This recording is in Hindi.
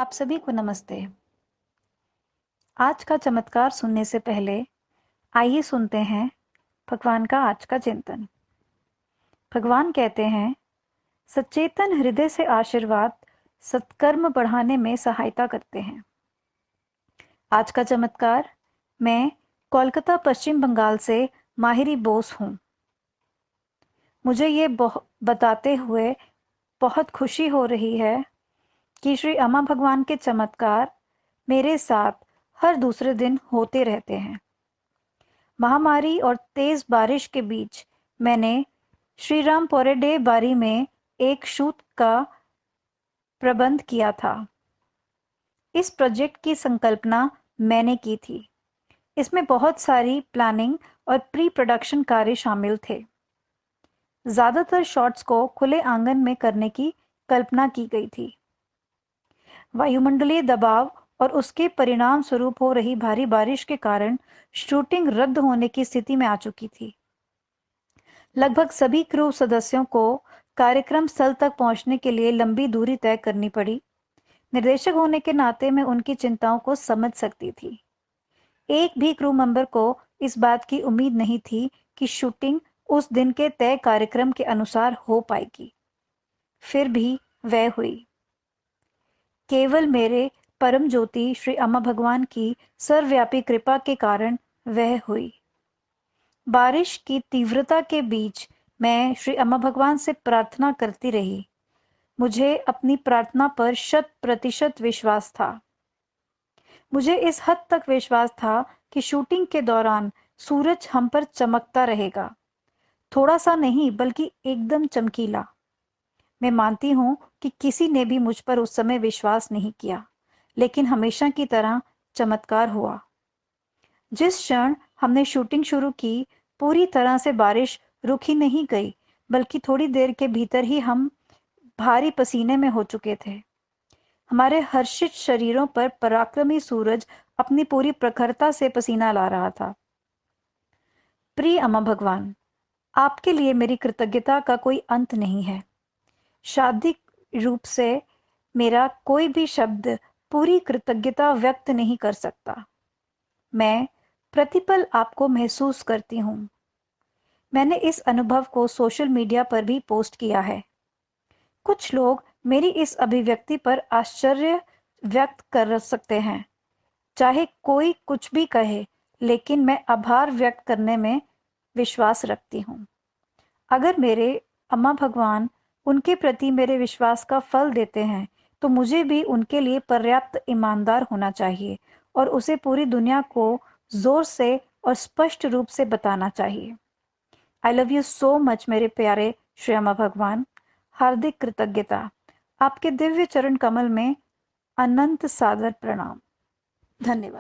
आप सभी को नमस्ते। आज का चमत्कार सुनने से पहले आइए सुनते हैं भगवान का आज का चिंतन। भगवान कहते हैं, सचेतन हृदय से आशीर्वाद सत्कर्म बढ़ाने में सहायता करते हैं। आज का चमत्कार, मैं कोलकाता पश्चिम बंगाल से माहिरी बोस हूँ। मुझे ये बताते हुए बहुत खुशी हो रही है कि श्री अम्मा भगवान के चमत्कार मेरे साथ हर दूसरे दिन होते रहते हैं। महामारी और तेज बारिश के बीच मैंने श्रीराम पोरेडे बारी में एक शूट का प्रबंध किया था। इस प्रोजेक्ट की संकल्पना मैंने की थी। इसमें बहुत सारी प्लानिंग और प्री प्रोडक्शन कार्य शामिल थे। ज्यादातर शॉट्स को खुले आंगन में करने की कल्पना की गई थी। वायुमंडलीय दबाव और उसके परिणाम स्वरूप हो रही भारी बारिश के कारण शूटिंग रद्द होने की स्थिति में आ चुकी थी। लगभग सभी क्रू सदस्यों को कार्यक्रम स्थल तक पहुंचने के लिए लंबी दूरी तय करनी पड़ी। निर्देशक होने के नाते मैं उनकी चिंताओं को समझ सकती थी। एक भी क्रू मेंबर को इस बात की उम्मीद नहीं थी कि शूटिंग उस दिन के तय कार्यक्रम के अनुसार हो पाएगी। फिर भी वह हुई। केवल मेरे परम ज्योति श्री अम्मा भगवान की सर्वव्यापी कृपा के कारण वह हुई। बारिश की तीव्रता के बीच मैं श्री अम्मा भगवान से प्रार्थना करती रही। मुझे अपनी प्रार्थना पर 100% विश्वास था। मुझे इस हद तक विश्वास था कि शूटिंग के दौरान सूरज हम पर चमकता रहेगा। थोड़ा सा नहीं, बल्कि एकदम चमकीला। मैं मानती हूँ कि किसी ने भी मुझ पर उस समय विश्वास नहीं किया, लेकिन हमेशा की तरह चमत्कार हुआ। जिस क्षण हमने शूटिंग शुरू की, पूरी तरह से बारिश रुक ही नहीं गई, बल्कि थोड़ी देर के भीतर ही हम भारी पसीने में हो चुके थे। हमारे हर्षित शरीरों पर पराक्रमी सूरज अपनी पूरी प्रखरता से पसीना ला रहा था। प्रिय अम्मा भगवान, आपके लिए मेरी कृतज्ञता का कोई अंत नहीं है। शाब्दिक रूप से मेरा कोई भी शब्द पूरी कृतज्ञता व्यक्त नहीं कर सकता। मैं प्रतिपल आपको महसूस करती हूँ। मैंने इस अनुभव को सोशल मीडिया पर भी पोस्ट किया है। कुछ लोग मेरी इस अभिव्यक्ति पर आश्चर्य व्यक्त कर सकते हैं। चाहे कोई कुछ भी कहे, लेकिन मैं आभार व्यक्त करने में विश्वास रखती हूँ। अगर मेरे अम्मा भगवान उनके प्रति मेरे विश्वास का फल देते हैं, तो मुझे भी उनके लिए पर्याप्त ईमानदार होना चाहिए और उसे पूरी दुनिया को जोर से और स्पष्ट रूप से बताना चाहिए। I love you so much मेरे प्यारे श्री अम्मा भगवान। हार्दिक कृतज्ञता। आपके दिव्य चरण कमल में अनंत सादर प्रणाम। धन्यवाद।